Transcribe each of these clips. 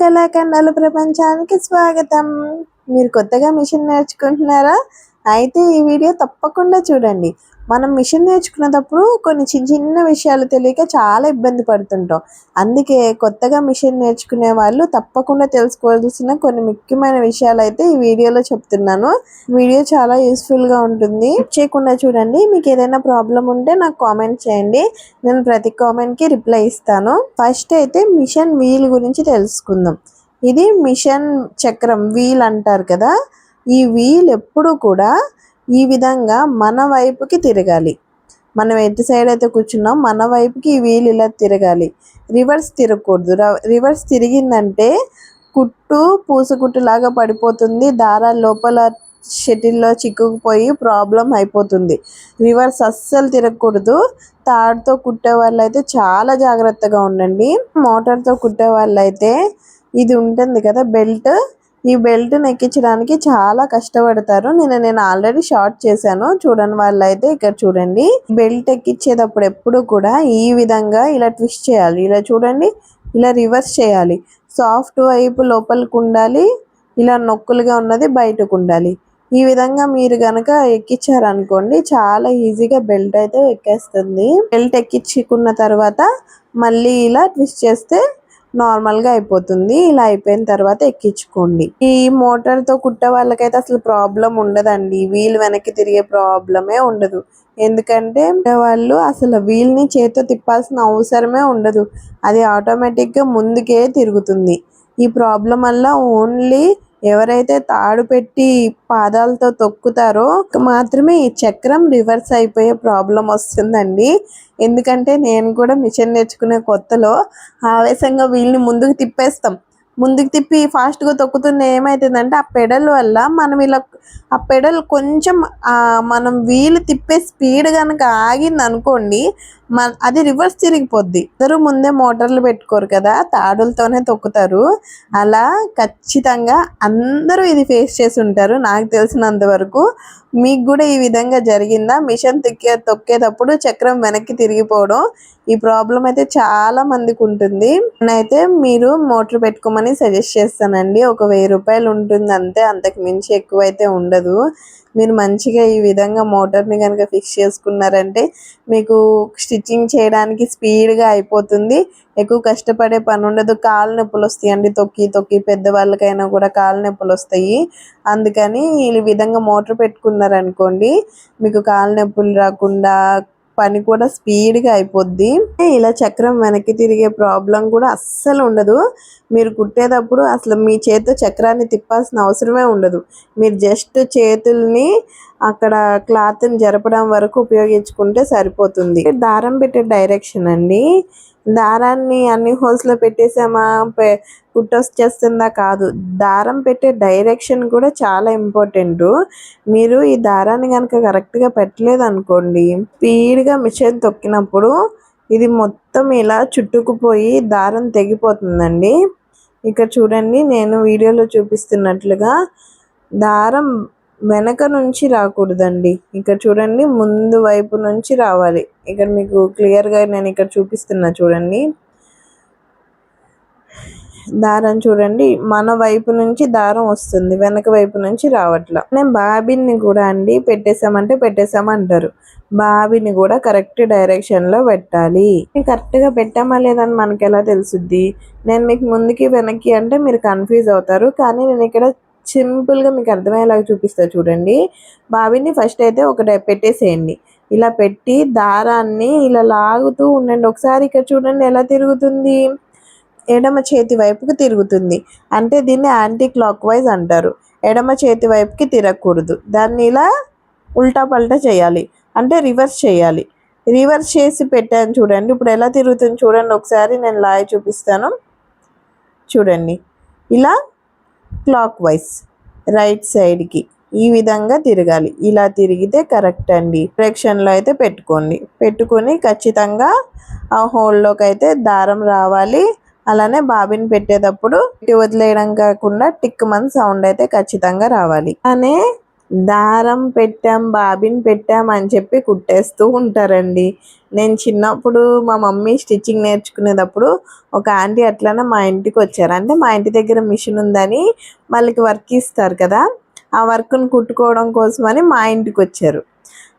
కళాఖండాల ప్రపంచానికి స్వాగతం. మీరు కొత్తగా మిషన్ నేర్చుకుంటున్నారా? అయితే ఈ వీడియో తప్పకుండా చూడండి. మనం మిషన్ నేర్చుకునేటప్పుడు కొన్ని చిన్న చిన్న విషయాలు తెలియక చాలా ఇబ్బంది పడుతుంటాం. అందుకే కొత్తగా మిషన్ నేర్చుకునే వాళ్ళు తప్పకుండా తెలుసుకోవాల్సిన కొన్ని ముఖ్యమైన విషయాలు అయితే ఈ వీడియోలో చెప్తున్నాను. వీడియో చాలా యూస్ఫుల్గా ఉంటుంది. చేయకుండా చూడండి. మీకు ఏదైనా ప్రాబ్లం ఉంటే నాకు కామెంట్ చేయండి. నేను ప్రతి కామెంట్కి రిప్లై ఇస్తాను. ఫస్ట్ అయితే మిషన్ వీల్ గురించి తెలుసుకుందాం. ఇది మిషన్ చక్రం వీల్ అంటారు కదా. ఈ వీల్ ఎప్పుడు కూడా ఈ విధంగా మన వైపుకి తిరగాలి. మనం ఎటు సైడ్ అయితే కూర్చున్నాం మన వైపుకి ఈ వీల్ ఇలా తిరగాలి. రివర్స్ తిరగకూడదు. రివర్స్ తిరిగిందంటే కుట్టు పూసకుట్టు లాగా పడిపోతుంది. దారాల లోపల షటిల్లో చిక్కుకుపోయి ప్రాబ్లం అయిపోతుంది. రివర్స్ అస్సలు తిరగకూడదు. తాడుతో కుట్టే వాళ్ళు అయితే చాలా జాగ్రత్తగా ఉండండి. మోటార్తో కుట్టే వాళ్ళు అయితే ఇది ఉంటుంది కదా బెల్ట్, ఈ బెల్ట్ని ఎక్కించడానికి చాలా కష్టపడతారు. నేను ఆల్రెడీ షార్ట్ చేశాను, చూడని వాళ్ళు అయితే ఇక్కడ చూడండి. బెల్ట్ ఎక్కించేటప్పుడు ఎప్పుడు కూడా ఈ విధంగా ఇలా ట్విస్ట్ చేయాలి. ఇలా చూడండి, ఇలా రివర్స్ చేయాలి. సాఫ్ట్ వైపు లోపలికి ఉండాలి, ఇలా నొక్కులుగా ఉన్నది బయటకు ఉండాలి. ఈ విధంగా మీరు కనుక ఎక్కించారనుకోండి చాలా ఈజీగా బెల్ట్ అయితే ఎక్కేస్తుంది. బెల్ట్ ఎక్కించుకున్న తర్వాత మళ్ళీ ఇలా ట్విస్ట్ చేస్తే నార్మల్గా అయిపోతుంది. ఇలా అయిపోయిన తర్వాత ఎక్కించుకోండి. ఈ మోటార్తో కుట్టే వాళ్ళకైతే అసలు ప్రాబ్లం ఉండదండి. వీల్ వెనక్కి తిరిగే ప్రాబ్లమే ఉండదు. ఎందుకంటే వాళ్ళు అసలు వీల్ని చేతితో తిప్పాల్సిన అవసరమే ఉండదు. అది ఆటోమేటిక్గా ముందుకే తిరుగుతుంది. ఈ ప్రాబ్లం వల్ల ఓన్లీ ఎవరైతే తాడు పెట్టి పాదాలతో తొక్కుతారో మాత్రమే ఈ చక్రం రివర్స్ అయిపోయే ప్రాబ్లం వస్తుందండి. ఎందుకంటే నేను కూడా మిషన్ నేర్చుకునే కొత్తలో ఆవేశంగా వీల్ని ముందుకు తిప్పేస్తాం. ముందుకు తిప్పి ఫాస్ట్గా తొక్కుతున్న ఏమవుతుందంటే ఆ పెడల్ వల్ల మనం ఇలా ఆ పెడల్ కొంచెం మనం వీలు తిప్పే స్పీడ్ కనుక ఆగింది అనుకోండి అది రివర్స్ తిరిగిపోద్ది. అందరూ ముందే మోటార్లు పెట్టుకోరు కదా, తాడులతోనే తొక్కుతారు. అలా ఖచ్చితంగా అందరూ ఇది ఫేస్ చేసి ఉంటారు నాకు తెలిసినంత వరకు. మీకు కూడా ఈ విధంగా జరిగిందా? మిషన్ తొక్కేటప్పుడు చక్రం వెనక్కి తిరిగిపోవడం ఈ ప్రాబ్లం అయితే చాలా మందికి ఉంటుంది. నేనైతే మీరు మోటార్ పెట్టుకోమని సజెస్ట్ చేస్తానండి. ఒక 1000 రూపాయలు ఉంటుంది అంతే, అంతకు మించి ఎక్కువ అయితే ఉండదు. మీరు మంచిగా ఈ విధంగా మోటార్ని కనుక ఫిక్స్ చేసుకున్నారంటే మీకు స్టిచ్చింగ్ చేయడానికి స్పీడ్గా అయిపోతుంది. ఎక్కువ కష్టపడే పని ఉండదు. కాళ్ళ నొప్పులు వస్తాయండి తొక్కి తొక్కి, పెద్దవాళ్ళకైనా కూడా కాళ్ళ నొప్పులు వస్తాయి. అందుకని ఈ విధంగా మోటార్ పెట్టుకున్నారనుకోండి మీకు కాళ్ళ నొప్పులు రాకుండా పని కూడా స్పీడ్గా అయిపోద్ది. ఇలా చక్రం వెనక్కి తిరిగే ప్రాబ్లం కూడా అస్సలు ఉండదు. మీరు కుట్టేటప్పుడు అసలు మీ చేతితో చక్రాన్ని తిప్పాల్సిన అవసరమే ఉండదు. మీరు జస్ట్ చేతుల్ని అక్కడ క్లాత్ని జరపడం వరకు ఉపయోగించుకుంటే సరిపోతుంది. దారం పెట్టే డైరెక్షన్ అండి. దారాన్ని అన్ని హోల్స్లో పెట్టేసామా కుట్టొచ్చేస్తుందా కాదు, దారం పెట్టే డైరెక్షన్ కూడా చాలా ఇంపార్టెంట్. మీరు ఈ దారాన్ని కనుక కరెక్ట్గా పెట్టలేదు అనుకోండి స్పీడ్గా మిషన్ తొక్కినప్పుడు ఇది మొత్తం ఇలా చుట్టుకుపోయి దారం తెగిపోతుందండి. ఇక్కడ చూడండి, నేను వీడియోలో చూపిస్తున్నట్లుగా దారం వెనక నుంచి రాకూడదండి. ఇక్కడ చూడండి, ముందు వైపు నుంచి రావాలి. ఇక్కడ మీకు క్లియర్గా నేను ఇక్కడ చూపిస్తున్నా చూడండి. దారం చూడండి, మన వైపు నుంచి దారం వస్తుంది, వెనక వైపు నుంచి రావట్లా. నేను బాబిన్ని కూడా అండి పెట్టేసామంటారు. బాబిని కూడా కరెక్ట్ డైరెక్షన్లో పెట్టాలి. కరెక్ట్గా పెట్టామా లేదని మనకి ఎలా తెలుసుద్ది? నేను మీకు ముందుకి వెనక్కి అంటే మీరు కన్ఫ్యూజ్ అవుతారు. కానీ నేను ఇక్కడ సింపుల్గా మీకు అర్థమయ్యేలాగా చూపిస్తా చూడండి. బాబిని ఫస్ట్ అయితే పెట్టేసేయండి. ఇలా పెట్టి దారాన్ని ఇలా లాగుతూ ఉండండి. ఒకసారి ఇక్కడ చూడండి ఎలా తిరుగుతుంది, ఎడమ చేతి వైపుకి తిరుగుతుంది. అంటే దీన్ని యాంటీ క్లాక్ వైజ్ అంటారు. ఎడమ చేతి వైపుకి తిరగకూడదు, దాన్ని ఇలా ఉల్టా పల్టా చేయాలి, అంటే రివర్స్ చేయాలి. రివర్స్ చేసి పెట్టాను చూడండి, ఇప్పుడు ఎలా తిరుగుతుంది చూడండి. ఒకసారి నేను లాగి చూపిస్తాను చూడండి. ఇలా క్లాక్ వైజ్ రైట్ సైడ్కి ఈ విధంగా తిరగాలి. ఇలా తిరిగితే కరెక్ట్ అండి. డైరెక్షన్లో అయితే పెట్టుకొని ఖచ్చితంగా ఆ హోల్లోకి అయితే దారం రావాలి. అలానే బాబిన్ పెట్టేటప్పుడు వదిలేయడం కాకుండా టిక్ మన్ సౌండ్ అయితే ఖచ్చితంగా రావాలి. అనే దారం పెట్టాం బాబిన్ పెట్టాం అని చెప్పి కుట్టేస్తూ ఉంటారండి. నేను చిన్నప్పుడు మా మమ్మీ స్టిచ్చింగ్ నేర్చుకునేటప్పుడు ఒక ఆంటీ అట్లనే మా ఇంటికి వచ్చారు. అంటే మా ఇంటి దగ్గర మిషన్ ఉందని వాళ్ళకి వర్క్ ఇస్తారు కదా, ఆ వర్క్ను కుట్టుకోవడం కోసమని మా ఇంటికి వచ్చారు.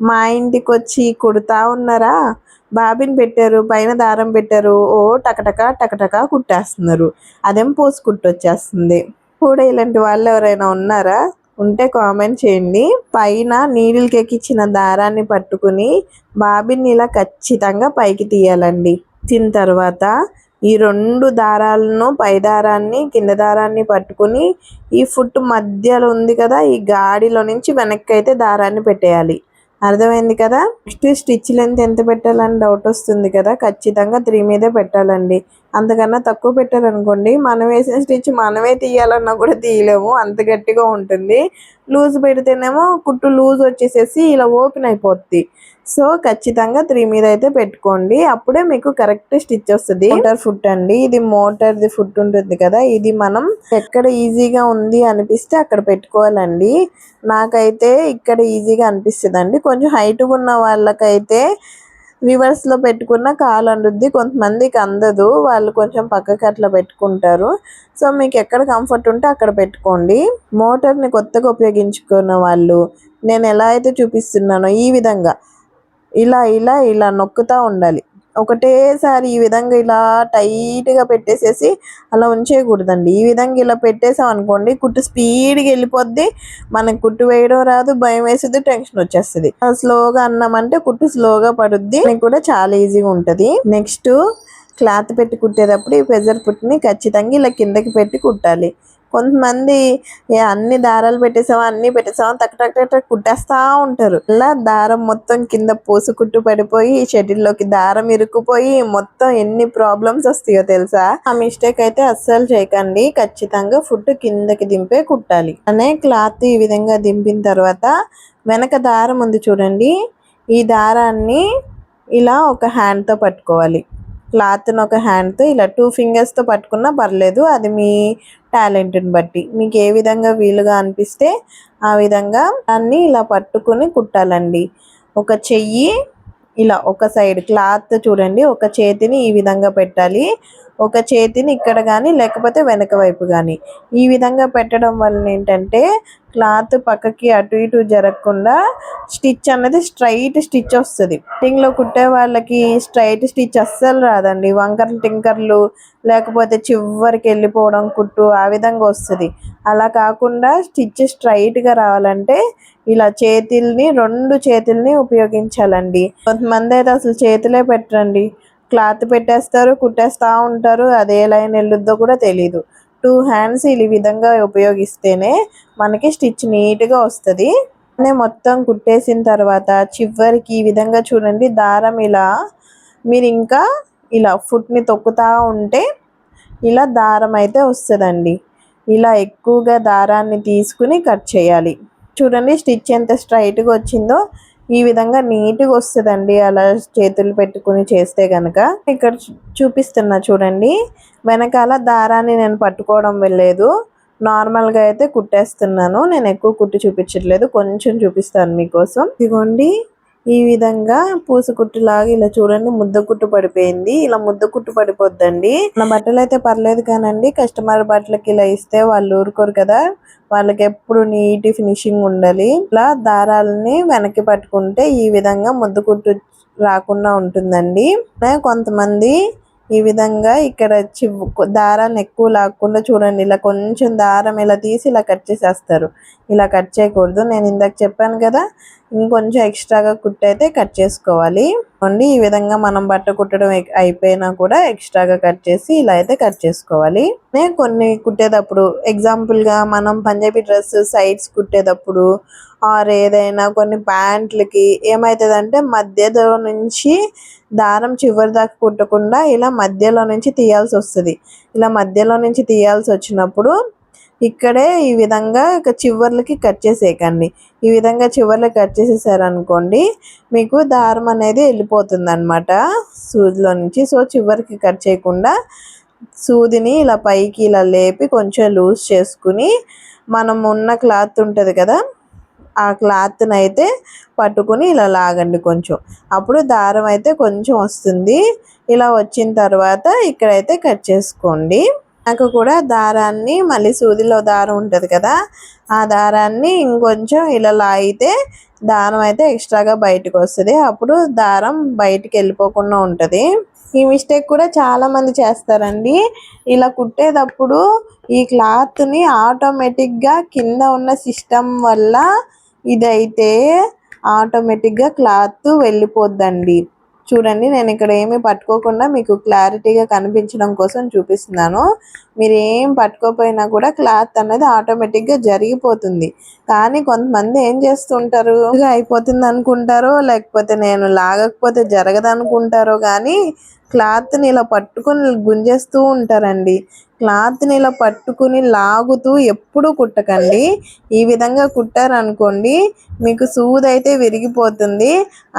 మా ఇంటికి వచ్చి కుడతా ఉన్నారా, బాబిన్ పెట్టారు, పైన దారం పెట్టారు, ఓ టకటక టకటక కుట్టేస్తున్నారు. అదేం పోసు కుట్టొచ్చేస్తుంది. కూడా ఇలాంటి వాళ్ళు ఎవరైనా ఉన్నారా? ఉంటే కామెంట్ చేయండి. పైన నీడిల్కి ఎక్కించిన దారాన్ని పట్టుకుని బాబిన్ని ఇలా ఖచ్చితంగా పైకి తీయాలండి. తీసిన తర్వాత ఈ 2 దారాలను, పై దారాన్ని కింద దారాన్ని పట్టుకుని ఈ ఫుట్ మధ్యలో ఉంది కదా, ఈ గాడిలో నుంచి వెనక్కి అయితే దారాన్ని పెట్టేయాలి. అర్థమైంది కదా. నెక్స్ట్ స్టిచ్ లెంత్ ఎంత పెట్టాలని డౌట్ వస్తుంది కదా, ఖచ్చితంగా 3 మీదే పెట్టాలండి. అంతకన్నా తక్కువ పెట్టారనుకోండి, మనం వేసిన స్టిచ్ మనమే తీయాలన్నా కూడా తీయలేము, అంత గట్టిగా ఉంటుంది. లూజ్ పెడితేనేమో కుట్టు లూజ్ వచ్చేసేసి ఇలా ఓపెన్ అయిపోద్ది. సో ఖచ్చితంగా 3 మీద అయితే పెట్టుకోండి, అప్పుడే మీకు కరెక్ట్ స్టిచ్ వస్తుంది. మోటార్ ఫుట్ అండి ఇది, మోటార్ది ఫుట్ ఉంటుంది కదా, ఇది మనం ఎక్కడ ఈజీగా ఉంది అనిపిస్తే అక్కడ పెట్టుకోవాలండి. నాకైతే ఇక్కడ ఈజీగా అనిపిస్తుంది అండి. కొంచెం హైట్గా ఉన్న వాళ్ళకైతే రివర్స్లో పెట్టుకున్న కాలు అందుద్ది, కొంతమందికి అందదు, వాళ్ళు కొంచెం పక్కకి అట్లా పెట్టుకుంటారు. సో మీకు ఎక్కడ కంఫర్ట్ ఉంటే అక్కడ పెట్టుకోండి. మోటార్ని కొత్తగా ఉపయోగించుకున్న వాళ్ళు నేను ఎలా అయితే చూపిస్తున్నానో ఈ విధంగా ఇలా ఇలా ఇలా నొక్కుతూ ఉండాలి. ఒకటేసారి ఈ విధంగా ఇలా టైట్గా పెట్టేసేసి అలా ఉంచేయకూడదండి. ఈ విధంగా ఇలా పెట్టేసాం అనుకోండి, కుట్టు స్పీడ్గా వెళ్ళిపోద్ది, మనకు కుట్టు వేయడం రాదు, భయం వేస్తుంది, టెన్షన్ వచ్చేస్తుంది. స్లోగా అన్నామంటే కుట్టు స్లోగా పడుద్ది, కూడా చాలా ఈజీగా ఉంటుంది. నెక్స్ట్ క్లాత్ పెట్టి కుట్టేటప్పుడు ఈ ప్రెజర్ పుట్ని ఖచ్చితంగా ఇలా కిందకి పెట్టి కుట్టాలి. కొంతమంది అన్ని దారాలు పెట్టేసామా, అన్నీ పెట్టేసామా, టక్ టక్ టక్ కుట్టేస్తూ ఉంటారు. ఇలా దారం మొత్తం కింద పోసు కుట్టు పడిపోయి షటిల్లోకి దారం ఇరుక్కుపోయి మొత్తం ఎన్ని ప్రాబ్లమ్స్ వస్తాయో తెలుసా. ఆ మిస్టేక్ అయితే అస్సలు చేయకండి. ఖచ్చితంగా ఫుట్ కిందకి దింపే కుట్టాలి. అనే క్లాత్ ఈ విధంగా దింపిన తర్వాత వెనక దారం ఉంది చూడండి, ఈ దారాన్ని ఇలా ఒక హ్యాండ్తో పట్టుకోవాలి. క్లాత్ని ఒక హ్యాండ్తో ఇలా 2 ఫింగర్స్తో పట్టుకున్నా పర్లేదు, అది మీ టాలెంట్ని బట్టి మీకు ఏ విధంగా వీలుగా అనిపిస్తే ఆ విధంగా దాన్ని ఇలా పట్టుకుని కుట్టాలండి. ఒక చెయ్యి ఇలా ఒక సైడ్ క్లాత్ చూడండి, ఒక చేతిని ఈ విధంగా పెట్టాలి, ఒక చేతిని ఇక్కడ కానీ లేకపోతే వెనక వైపు కానీ ఈ విధంగా పెట్టడం వల్ల ఏంటంటే క్లాత్ పక్కకి అటు ఇటు జరగకుండా స్టిచ్ అన్నది స్ట్రైట్ స్టిచ్ వస్తుంది. కటింగ్లో కుట్టే వాళ్ళకి స్ట్రైట్ స్టిచ్ అస్సలు రాదండి, వంకర్లు టింకర్లు లేకపోతే చివరికి వెళ్ళిపోవడం కుట్టు ఆ విధంగా వస్తుంది. అలా కాకుండా స్టిచ్ స్ట్రైట్గా రావాలంటే ఇలా చేతుల్ని 2 చేతుల్ని ఉపయోగించాలండి. కొంతమంది అయితే అసలు చేతులే పెట్టరండి, క్లాత్ పెట్టేస్తారు, కుట్టేస్తూ ఉంటారు, అదే లైన్ వెళ్ళుద్దో కూడా తెలీదు. 2 హ్యాండ్స్ ఈ విధంగా ఉపయోగిస్తేనే మనకి స్టిచ్ నీట్గా వస్తుంది. మొత్తం కుట్టేసిన తర్వాత చివరికి ఈ విధంగా చూడండి, దారం ఇలా మీరు ఇంకా ఇలా ఫుట్ని తొక్కుతూ ఉంటే ఇలా దారం అయితే వస్తుందండి. ఇలా ఎక్కువగా దారాన్ని తీసుకుని కట్ చేయాలి. చూడండి స్టిచ్ ఎంత స్ట్రైట్గా వచ్చిందో, ఈ విధంగా నీట్గా వస్తుందండి అలా చేతులు పెట్టుకుని చేస్తే కనుక. ఇక్కడ చూపిస్తున్నా చూడండి, వెనకాల దారాన్ని నేను పట్టుకోవడం వెళ్ళలేదు, నార్మల్గా అయితే కుట్టేస్తున్నాను. నేను ఎక్కువ కుట్టి చూపించట్లేదు, కొంచెం చూపిస్తాను మీకోసం. ఇదిగోండి ఈ విధంగా పూస కుట్టులాగా ఇలా చూడండి ముద్ద కుట్టు పడిపోయింది. ఇలా ముద్ద కుట్టు పడిపోద్దండి. నా బట్టలు అయితే పర్లేదు కానండి, కస్టమర్ బట్టలకి ఇలా ఇస్తే వాళ్ళు ఊరుకోరు కదా, వాళ్ళకి ఎప్పుడు నీట్ ఫినిషింగ్ ఉండాలి. ఇలా దారాలని వెనక్కి పట్టుకుంటే ఈ విధంగా ముద్ద కుట్టు రాకుండా ఉంటుందండి. కొంతమంది ఈ విధంగా ఇక్కడ దారాన్ని ఎక్కువ లాక్కుండా చూడండి, ఇలా కొంచెం దారం ఇలా తీసి ఇలా కట్ చేసేస్తారు. ఇలా కట్ చేయకూడదు, నేను ఇందాక చెప్పాను కదా, ఇంకొంచెం ఎక్స్ట్రాగా కుట్టయితే కట్ చేసుకోవాలి. ఈ విధంగా మనం బట్ట కుట్టడం అయిపోయినా కూడా ఎక్స్ట్రాగా కట్ చేసి ఇలా అయితే కట్ చేసుకోవాలి. కొన్ని కుట్టేటప్పుడు ఎగ్జాంపుల్గా మనం పంజాబీ డ్రెస్ సైడ్స్ కుట్టేటప్పుడు ఆర్ ఏదైనా కొన్ని ప్యాంట్లకి ఏమవుతుందంటే మధ్యలో నుంచి దారం చివరి దాకా కుట్టకుండా ఇలా మధ్యలో నుంచి తీయాల్సి వస్తుంది. ఇలా మధ్యలో నుంచి తీయాల్సి వచ్చినప్పుడు ఇక్కడే ఈ విధంగా చివర్లకి కట్ చేసేయకండి. ఈ విధంగా చివర్లకి కట్ చేసేసారనుకోండి మీకు దారం అనేది వెళ్ళిపోతుంది అనమాట సూదిలో నుంచి. సో చివరికి కట్ చేయకుండా సూదిని ఇలా పైకి ఇలా లేపి కొంచెం లూజ్ చేసుకుని మనం ఉన్న క్లాత్ ఉంటుంది కదా, ఆ క్లాత్ని అయితే పట్టుకుని ఇలా లాగండి కొంచెం, అప్పుడు దారం అయితే కొంచెం వస్తుంది. ఇలా వచ్చిన తర్వాత ఇక్కడైతే కట్ చేసుకోండి. నాకు కూడా దారాన్ని మళ్ళీ సూదిలో దారం ఉంటుంది కదా, ఆ దారాన్ని ఇంకొంచెం ఇలా లాగితే దారం అయితే ఎక్స్ట్రాగా బయటకు వస్తుంది. అప్పుడు దారం బయటికి వెళ్ళిపోకుండా ఉంటుంది. ఈ మిస్టేక్ కూడా చాలామంది చేస్తారండి. ఇలా కుట్టేటప్పుడు ఈ క్లాత్ని ఆటోమేటిక్గా కింద ఉన్న సిస్టమ్ వల్ల ఇదైతే ఆటోమేటిక్గా క్లాత్ వెళ్ళిపోద్దండి. చూడండి, నేను ఇక్కడ ఏమీ పట్టుకోకుండా మీకు క్లారిటీగా కనిపించడం కోసం చూపిస్తున్నాను. మీరు ఏం పట్టుకోపోయినా కూడా క్లాత్ అనేది ఆటోమేటిక్గా జరిగిపోతుంది. కానీ కొంతమంది ఏం చేస్తుంటారు, అయిపోతుంది అనుకుంటారో, లేకపోతే నేను లాగకపోతే జరగదు అనుకుంటారో, కానీ క్లాత్ని ఇలా పట్టుకుని గుంజేస్తూ ఉంటారండి. క్లాత్ని ఇలా పట్టుకుని లాగుతూ ఎప్పుడూ కుట్టకండి. ఈ విధంగా కుట్టారనుకోండి మీకు సూది అయితే విరిగిపోతుంది.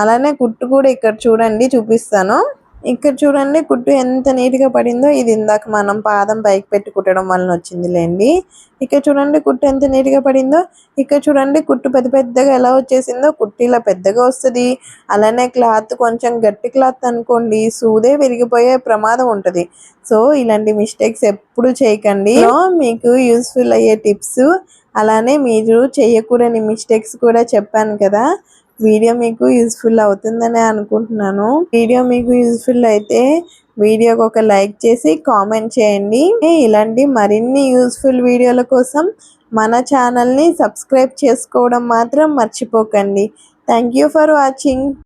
అలానే కుట్టు కూడా ఇక్కడ చూడండి, చూపిస్తాను. ఇక్కడ చూడండి కుట్టు ఎంత నీట్గా పడిందో. ఇది ఇందాక మనం పాదం పైకి పెట్టి కుట్టడం వలన వచ్చిందిలేండి. ఇక్కడ చూడండి కుట్టు ఎంత నీట్గా పడిందో. ఇక్కడ చూడండి కుట్టు పెద్ద పెద్దగా ఎలా వచ్చేసిందో. కుట్టు ఇలా పెద్దగా వస్తుంది. అలానే క్లాత్ కొంచెం గట్టి క్లాత్ అనుకోండి, సూదే విరిగిపోయే ప్రమాదం ఉంటుంది. సో ఇలాంటి మిస్టేక్స్ ఎప్పుడు చేయకండి. మీకు యూస్ఫుల్ అయ్యే టిప్స్, అలానే మీరు చేయకూడని మిస్టేక్స్ కూడా చెప్పాను కదా. వీడియో మీకు యూస్ఫుల్ అవుతుందని అనుకుంటున్నాను. వీడియో మీకు యూస్ఫుల్ అయితే వీడియోకి ఒక లైక్ చేసి కామెంట్ చేయండి. ఇలాంటి మరిన్ని యూస్ఫుల్ వీడియోల కోసం మన ఛానల్ని సబ్స్క్రైబ్ చేసుకోవడం మాత్రం మర్చిపోకండి. Thank you for watching.